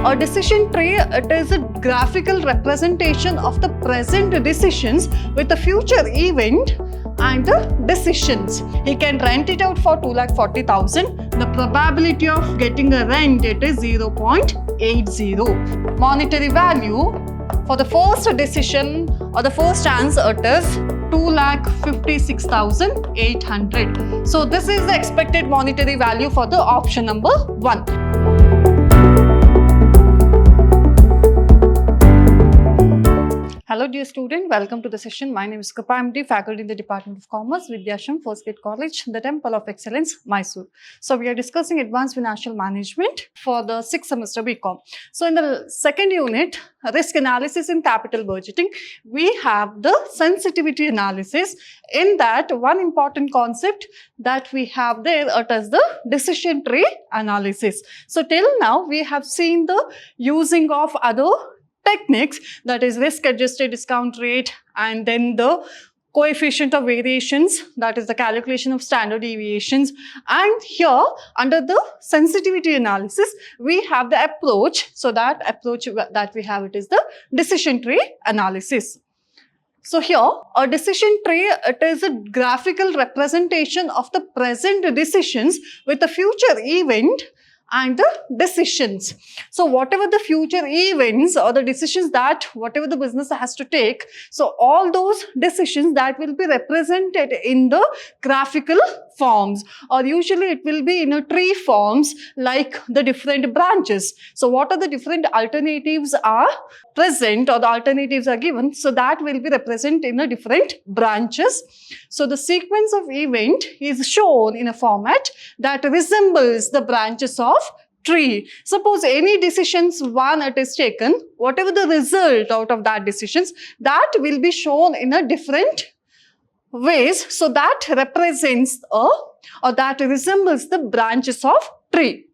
A decision tree, it is a graphical representation of the present decisions with the future event and the decisions. He can rent it out for 2,40,000. The probability of getting a rent, it is 0.80. Monetary value for the first decision or the first answer, it is 2,56,800. So this is the expected monetary value for the option number 1. Hello dear student, welcome to the session. My name is Kripa MD, faculty in the Department of Commerce, Vidyashram, First Gate College, the Temple of Excellence, Mysore. So we are discussing Advanced Financial Management for the 6th semester BCom. So in the second unit, Risk Analysis in Capital Budgeting, we have the sensitivity analysis. In that, one important concept that we have there, it is the decision tree analysis. So till now, we have seen the using of other techniques, that is risk adjusted discount rate, and then the coefficient of variations, that is the calculation of standard deviations. And here under the sensitivity analysis, we have the approach. So that approach that we have, it is the decision tree analysis. So here, a decision tree, it is a graphical representation of the present decisions with the future event and the decisions. So whatever the future events or the decisions that whatever the business has to take, so all those decisions that will be represented in the graphical forms, or usually it will be in a tree forms like the different branches. So what are the different alternatives are present or the alternatives are given, so that will be represented in a different branches. So the sequence of event is shown in a format that resembles the branches of tree. Suppose any decisions one it is taken, whatever the result out of that decisions, that will be shown in a different ways. So that represents or that resembles the branches of tree.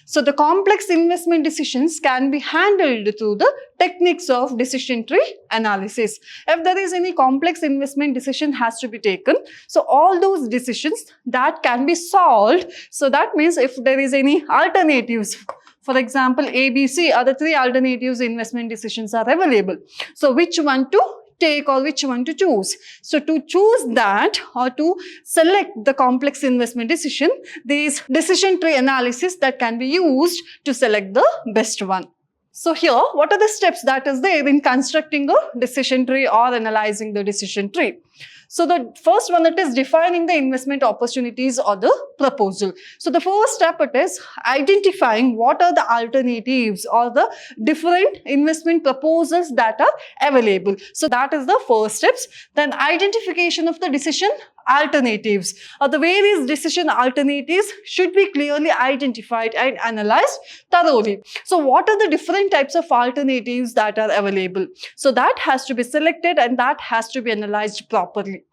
So the complex investment decisions can be handled through the techniques of decision tree analysis. If there is any complex investment decision has to be taken, so all those decisions that can be solved. So that means if there is any alternatives, for example, A, B, C are the 3 alternatives investment decisions are available. So which one to take or which one to choose. So to choose that or to select the complex investment decision, these decision tree analysis that can be used to select the best one. So here, what are the steps that is there in constructing a decision tree or analyzing the decision tree? So the first one, it is defining the investment opportunities or the proposal. So the first step, it is identifying what are the alternatives or the different investment proposals that are available. So that is the first steps. Then identification of the decision alternatives or the various decision alternatives should be clearly identified and analyzed thoroughly. So what are the different types of alternatives that are available? So that has to be selected and that has to be analyzed properly.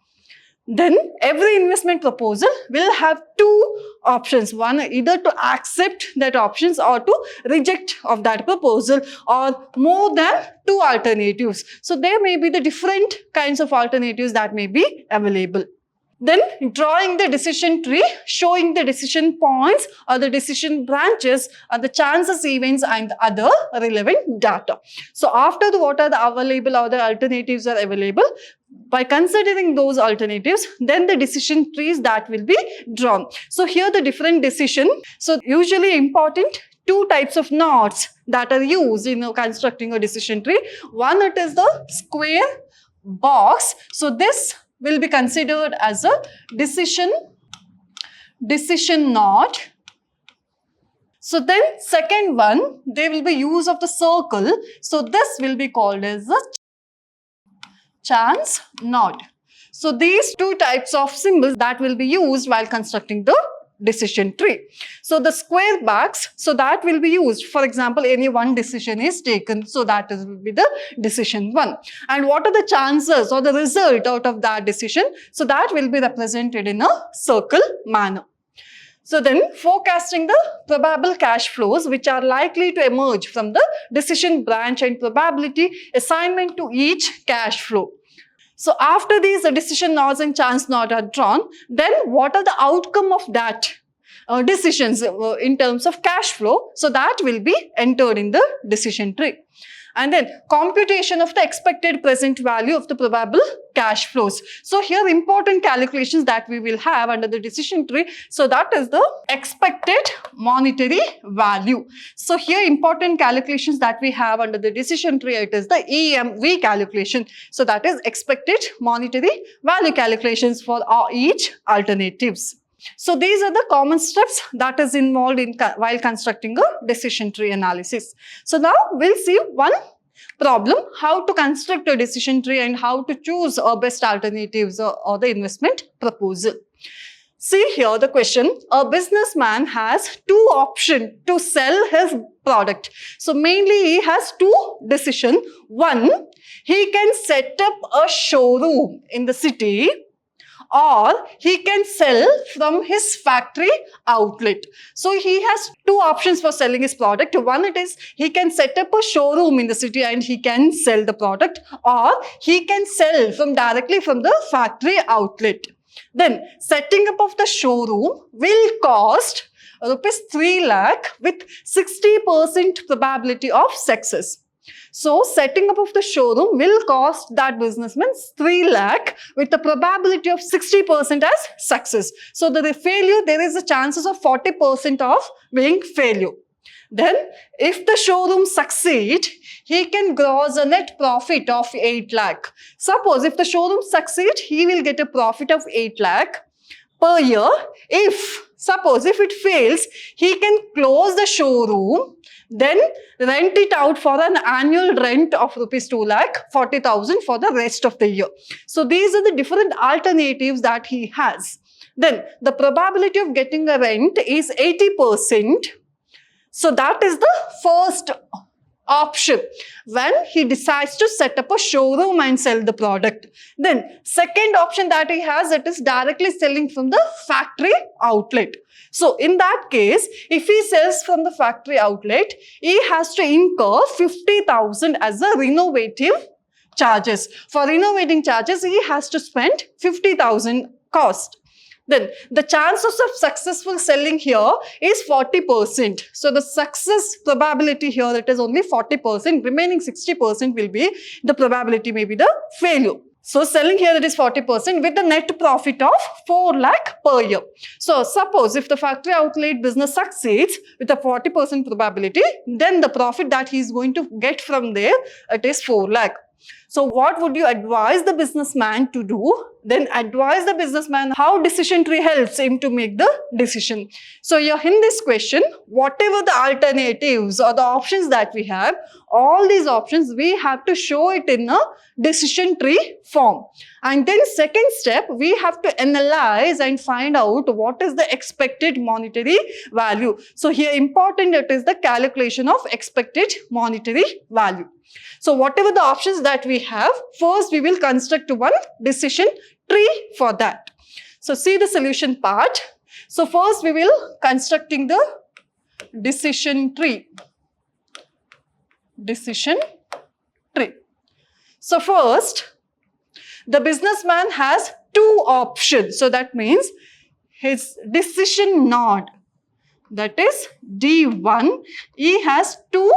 Then every investment proposal will have 2 options. One, either to accept that options or to reject of that proposal, or more than 2 alternatives. So there may be the different kinds of alternatives that may be available. Then drawing the decision tree, showing the decision points or the decision branches or the chances, events and other relevant data. So after what are the available or the alternatives are available, by considering those alternatives, then the decision trees that will be drawn. So here the different decision. So usually important 2 types of knots that are used in constructing a decision tree. One, it is the square box. So this will be considered as a decision knot. So then second one, there will be use of the circle. So this will be called as a chance knot. So these 2 types of symbols that will be used while constructing the decision tree. So the square box, so that will be used. For example, any one decision is taken, so that will be the decision 1. And what are the chances or the result out of that decision? So that will be represented in a circle manner. So then forecasting the probable cash flows which are likely to emerge from the decision branch and probability assignment to each cash flow. So after these decision knots and chance knot are drawn, then what are the outcome of that? decisions in terms of cash flow. So that will be entered in the decision tree. And then computation of the expected present value of the probable cash flows. So here important calculations that we will have under the decision tree. So that is the expected monetary value. So here important calculations that we have under the decision tree, it is the EMV calculation. So that is expected monetary value calculations for each alternatives. So these are the common steps that is involved in while constructing a decision tree analysis. So now we'll see one problem, how to construct a decision tree and how to choose a best alternatives or the investment proposal. See here the question, a businessman has two options to sell his product. So mainly he has two decisions. One, he can set up a showroom in the city, or he can sell from his factory outlet. So he has two options for selling his product. One, it is he can set up a showroom in the city and he can sell the product, or he can sell directly from the factory outlet. Then setting up of the showroom will cost rupees 3 lakh with 60% probability of success. So setting up of the showroom will cost that businessman 3 lakh with the probability of 60% as success. So the failure, there is a chances of 40% of being failure. Then if the showroom succeed, he can gross a net profit of 8 lakh. Suppose if the showroom succeed, he will get a profit of 8 lakh per year. Suppose if it fails, he can close the showroom, then rent it out for an annual rent of rupees 2 lakh 40,000 for the rest of the year. So these are the different alternatives that he has. Then the probability of getting a rent is 80%. So that is the first option when he decides to set up a showroom and sell the product. Then second option that he has, it is directly selling from the factory outlet. So in that case, if he sells from the factory outlet, he has to incur 50,000 as a renovative charges. For renovating charges, he has to spend 50,000 cost. Then the chances of successful selling here is 40%. So the success probability here, it is only 40%. Remaining 60% will be the probability may be the failure. So selling here it is 40% with the net profit of 4 lakh per year. So suppose if the factory outlet business succeeds with a 40% probability, then the profit that he is going to get from there, it is 4 lakh. So what would you advise the businessman to do? Then advise the businessman how decision tree helps him to make the decision. So here in this question, whatever the alternatives or the options that we have, all these options we have to show it in a decision tree form. And then second step, we have to analyze and find out what is the expected monetary value. So here important, it is the calculation of expected monetary value. So whatever the options that we have, first we will construct one decision tree for that. So see the solution part. So first we will constructing the decision tree. Decision tree. So first, the businessman has two options. So that means his decision node, that is D1, he has two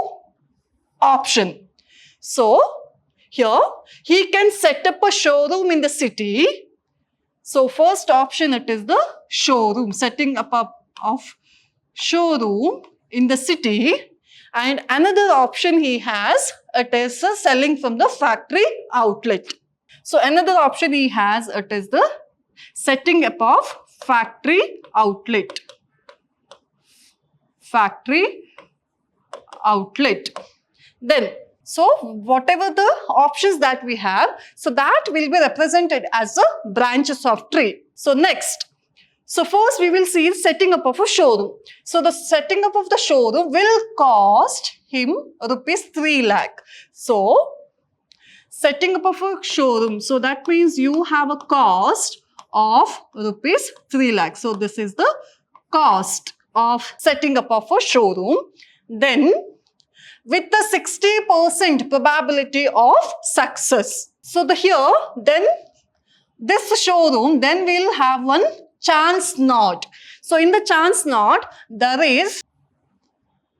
options. So here he can set up a showroom in the city. So first option, it is the showroom, setting up of showroom in the city. And another option he has, it is selling from the factory outlet. So another option he has, it is the setting up of factory outlet. Factory outlet. Then so whatever the options that we have, so that will be represented as the branches of tree. So next, so first we will see setting up of a showroom. So the setting up of the showroom will cost him rupees 3 lakh. So setting up of a showroom, so that means you have a cost of rupees 3 lakh. So this is the cost of setting up of a showroom. Then with the 60% probability of success. So then this showroom, then we'll have one chance node. So in the chance not, there is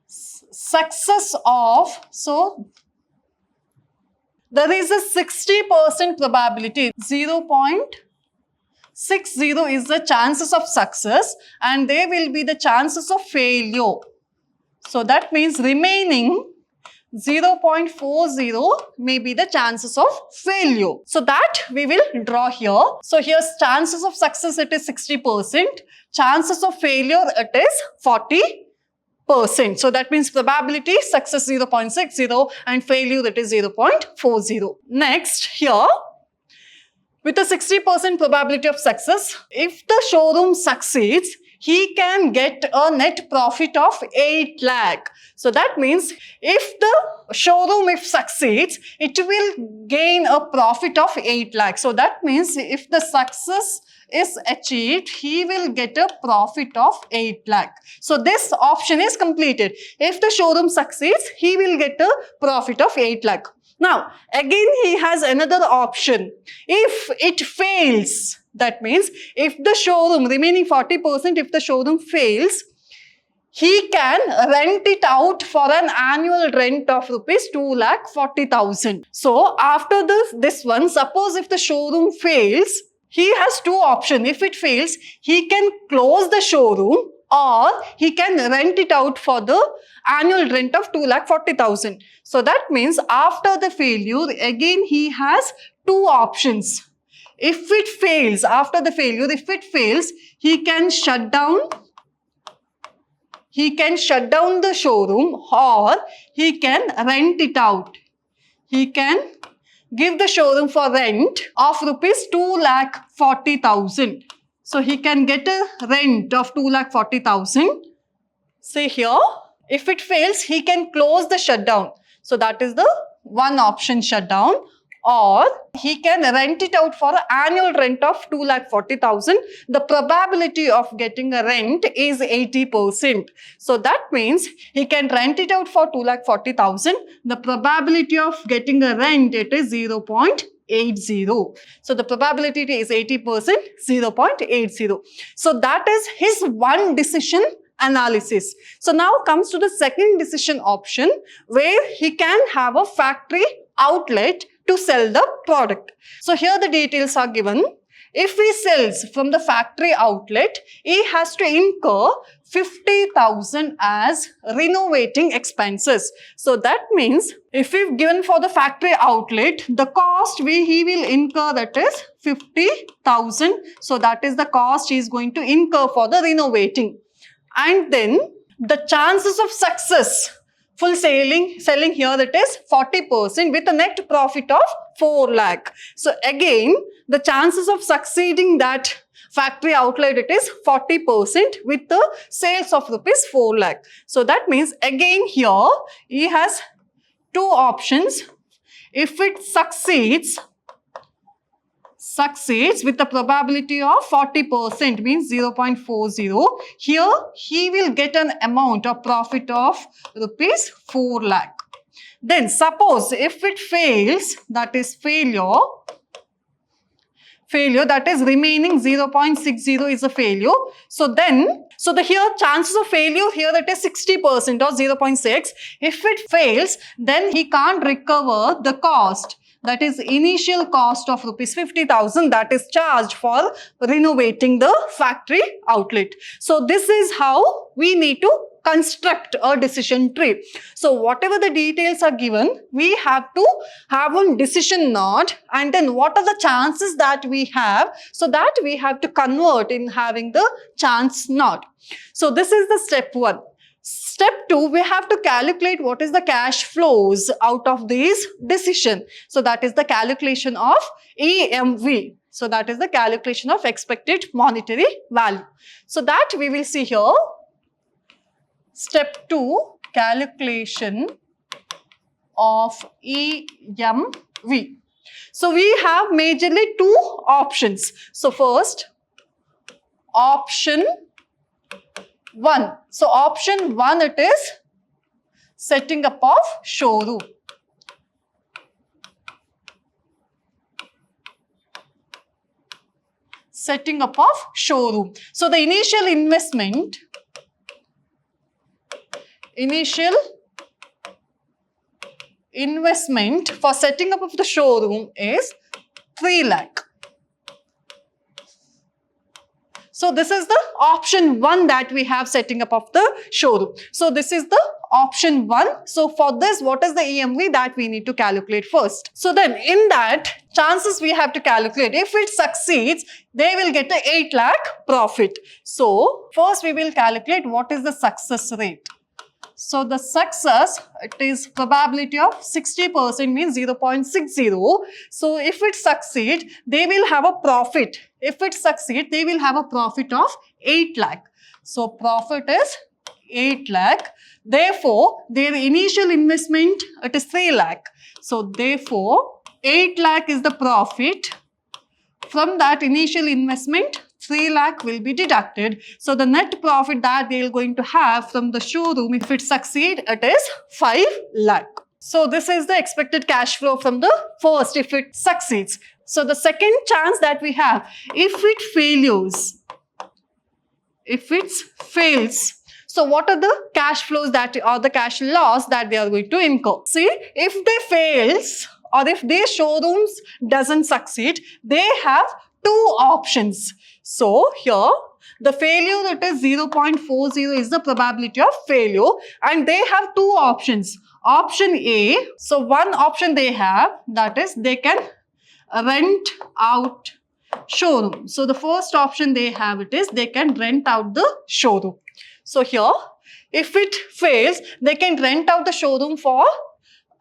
success of, so there is a 60% probability, 0.60 is the chances of success and there will be the chances of failure. So that means remaining 0.40 may be the chances of failure. So that we will draw here. So here's chances of success, it is 60%. Chances of failure, it is 40%. So that means probability success 0.60 and failure it is 0.40. Next here, with a 60% probability of success, if the showroom succeeds, he can get a net profit of 8 lakh. So that means if the showroom if succeeds, it will gain a profit of 8 lakh. So that means if the success is achieved, he will get a profit of 8 lakh. So this option is completed. If the showroom succeeds, he will get a profit of 8 lakh. Now, again he has another option. If it fails, that means if the showroom, remaining 40%, if the showroom fails, he can rent it out for an annual rent of rupees 2,40,000. So, after this one, suppose if the showroom fails, he has two options. If it fails, he can close the showroom or he can rent it out for the annual rent of 2,40,000. So that means after the failure, again he has two options. If it fails, after the failure, if it fails, he can shut down the showroom or he can rent it out. He can give the showroom for rent of rupees 2,40,000. So he can get a rent of 2,40,000. Say here, if it fails, he can close the shutdown. So that is the one option, shutdown. Or he can rent it out for an annual rent of 2,40,000. The probability of getting a rent is 80%. So that means he can rent it out for 2,40,000. The probability of getting a rent, it is 0.80. So the probability is 80%, 0.80. So that is his one decision analysis. So now comes to the second decision option where he can have a factory outlet to sell the product. So here the details are given. If he sells from the factory outlet, he has to incur 50,000 as renovating expenses. So that means if we've given for the factory outlet, the cost he will incur, that is 50,000. So that is the cost he is going to incur for the renovating. And then the chances of success, full selling here, that is 40% with a net profit of 4 lakh. So again, the chances of succeeding that factory outlet, it is 40% with the sales of rupees 4 lakh. So that means again here, he has two options. If it succeeds with the probability of 40%, means 0.40. Here, he will get an amount of profit of rupees 4 lakh. Then, suppose if it fails, that is failure, that is remaining 0.60 is a failure. So then, the here chances of failure here, that is 60% or 0.6. If it fails, then he can't recover the cost. That is initial cost of rupees 50,000 that is charged for renovating the factory outlet. So this is how we need to construct a decision tree. So whatever the details are given, we have to have one decision node, and then what are the chances that we have, so that we have to convert in having the chance node. So this is the step 1. Step 2, we have to calculate what is the cash flows out of this decision. So that is the calculation of EMV. So that is the calculation of expected monetary value. So that we will see here. Step 2, calculation of EMV. So we have majorly two options. So first, option 1. So option 1, it is setting up of showroom. setting up of showroom. So the initial investment for setting up of the showroom is 3 lakh. So this is the option 1 that we have, setting up of the showroom. So this is the option 1. So for this, what is the EMV that we need to calculate first? So then in that, chances we have to calculate. If it succeeds, they will get a 8 lakh profit. So first we will calculate what is the success rate. So the success, it is probability of 60% means 0.60. So if it succeeds, they will have a profit. If it succeeds, they will have a profit of 8 lakh. So profit is 8 lakh. Therefore, their initial investment, it is 3 lakh. So therefore, 8 lakh is the profit. From that initial investment, 3 lakh will be deducted. So the net profit that they are going to have from the showroom, if it succeeds, it is 5 lakh. So this is the expected cash flow from the first, if it succeeds. So the second chance that we have, if it fails, so what are the cash flows that, or the cash loss that they are going to incur? See, if they fails, or if their showrooms doesn't succeed, they have 2 options. So here, the failure, that is 0.40 is the probability of failure, and they have 2 options. Option A, so one option they have, that is they can rent out showroom. So the first option they have, it is they can rent out the showroom. So here, if it fails, they can rent out the showroom for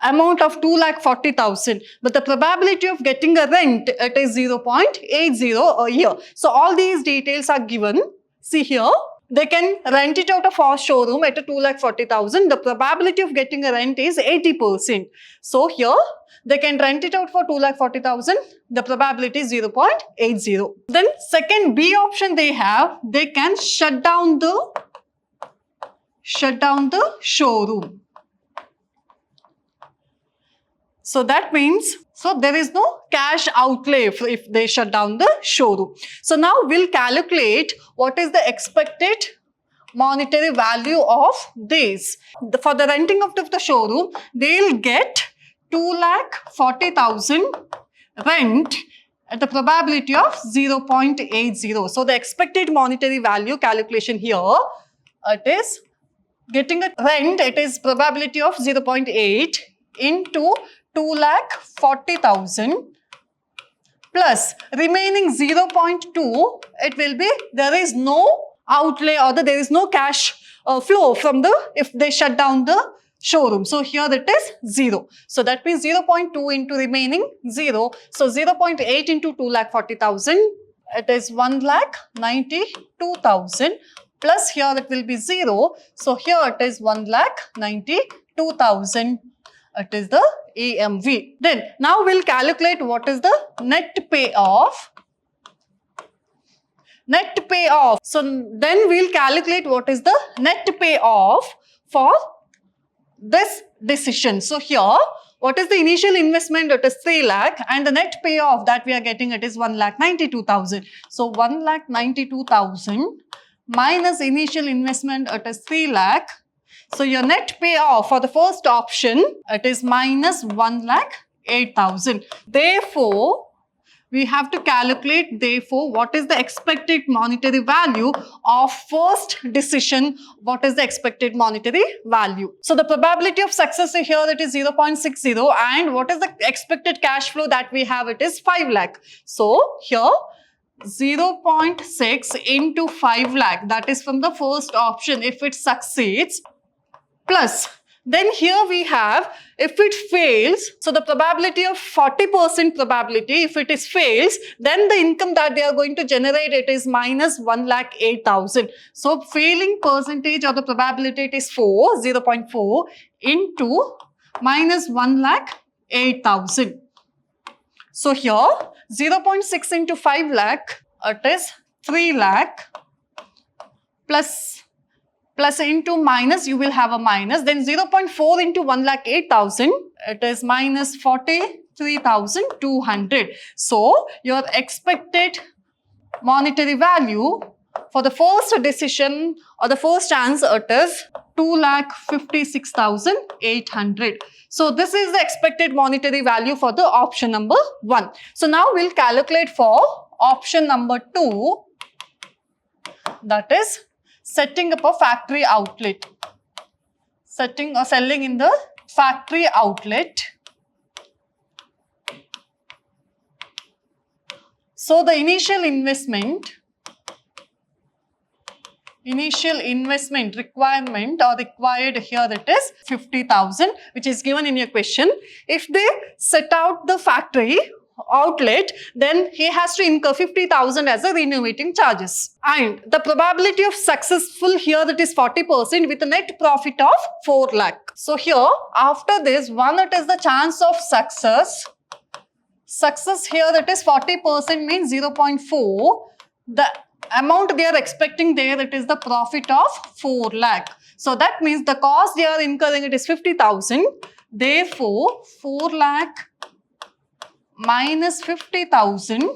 amount of 2,40,000, but the probability of getting a rent, it is 0.80 a year. So all these details are given. See here, they can rent it out of our showroom at a 2,40,000. The probability of getting a rent is 80%. So here, they can rent it out for 2,40,000. The probability is 0.80. Then second B option they have, they can shut down the showroom. So that means, so there is no cash outlay if they shut down the showroom. So now we'll calculate what is the expected monetary value of this. For the renting of the showroom, they'll get 2,40,000 rent at the probability of 0.80. So the expected monetary value calculation here, it is getting a rent, it is probability of 0.8 into 2,40,000 plus remaining 0.2, it will be, there is no outlay, or there is no cash flow from the, if they shut down the showroom. So here it is 0. So that means 0.2 into remaining 0. So 0.8 into 2,40,000, it is 1,92,000 plus here it will be 0. So here it is 1,92,000. It is the EMV. Then now we'll calculate what is the net payoff. Net payoff. So then we'll calculate what is the net payoff for this decision. So here, what is the initial investment? It is 3 lakh, and the net payoff that we are getting, it is 1,92,000. So 1,92,000 minus initial investment, it is 3 lakh. So your net payoff for the first option, it is minus 1,08,000. Therefore, we have to calculate, therefore, what is the expected monetary value of first decision, what is the expected monetary value. So the probability of success here, it is 0.60, and what is the expected cash flow that we have, it is 5 lakh. So here, 0.6 into 5 lakh, that is from the first option if it succeeds, plus then here we have, if it fails, so the probability of 40% probability, if it is fails, then the income that they are going to generate, it is minus 1,08,000. So failing percentage or the probability, it is 0.4 into minus 1,08,000. So here 0.6 into 5 lakh, it is 3 lakh plus into minus, you will have a minus. Then 0.4 into 1,08,000, it is minus 43,200. So your expected monetary value for the first decision or the first answer, it is 2,56,800. So this is the expected monetary value for the option number 1. So now we'll calculate for option number 2, that is setting up a factory outlet. Setting or selling in the factory outlet. So the initial investment requirement or required here, that is 50,000, which is given in your question. If they set out the factory outlet, then he has to incur 50,000 as a renovating charges. And the probability of successful here, that is 40% with a net profit of 4 lakh. So here after this one, it is the chance of success. Success here, that is 40% means 0.4. The amount they are expecting there, it is the profit of 4 lakh. So that means the cost they are incurring, it is 50,000. Therefore 4 lakh minus 50,000,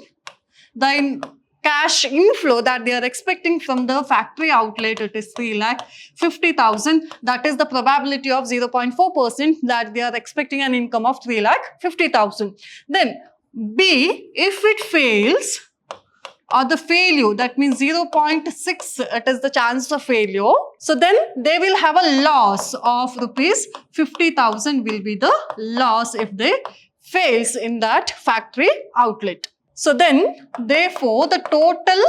the cash inflow that they are expecting from the factory outlet, it is 3,50,000. That is the probability of 0.4% that they are expecting an income of 3,50,000. Then B, if it fails, or the failure, that means 0.6, it is the chance of failure. So then they will have a loss of rupees 50,000 will be the loss if they fails in that factory outlet. So then, therefore, the total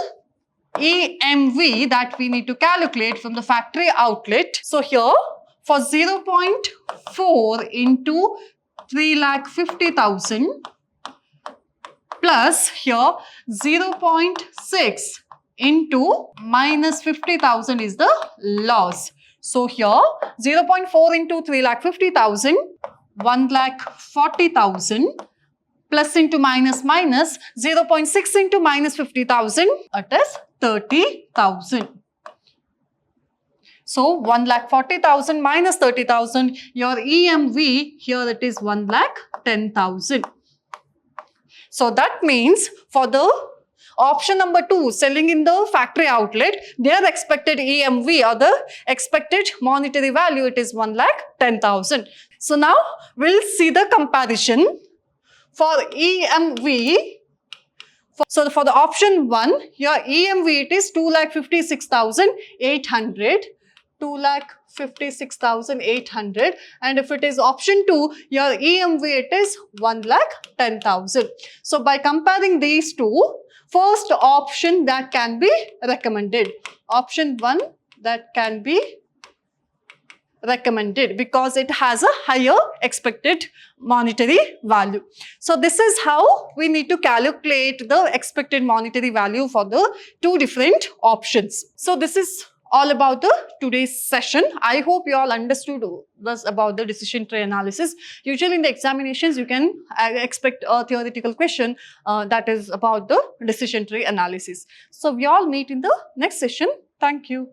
EMV that we need to calculate from the factory outlet. So here, for 0.4 into 3,50,000 plus here 0.6 into minus 50,000 is the loss. So here 0.4 into 3,50,000, 1,40,000 plus into minus 0.6 into minus 50,000, it is 30,000. So 1,40,000 minus 30,000, your EMV here it is 1,10,000. So that means for the option number 2, selling in the factory outlet, their expected EMV or the expected monetary value, it is 1,10,000. So now we'll see the comparison for EMV. So for the option 1, your EMV it is 2,56,800. 2,56,800, and if it is option 2, your EMV it is 1,10,000. So by comparing these two, first option that can be recommended, option 1 that can be recommended because it has a higher expected monetary value. So this is how we need to calculate the expected monetary value for the two different options. So this is all about the today's session. I hope you all understood this about the decision tree analysis. Usually in the examinations, you can expect a theoretical question that is about the decision tree analysis. So we all meet in the next session. Thank you.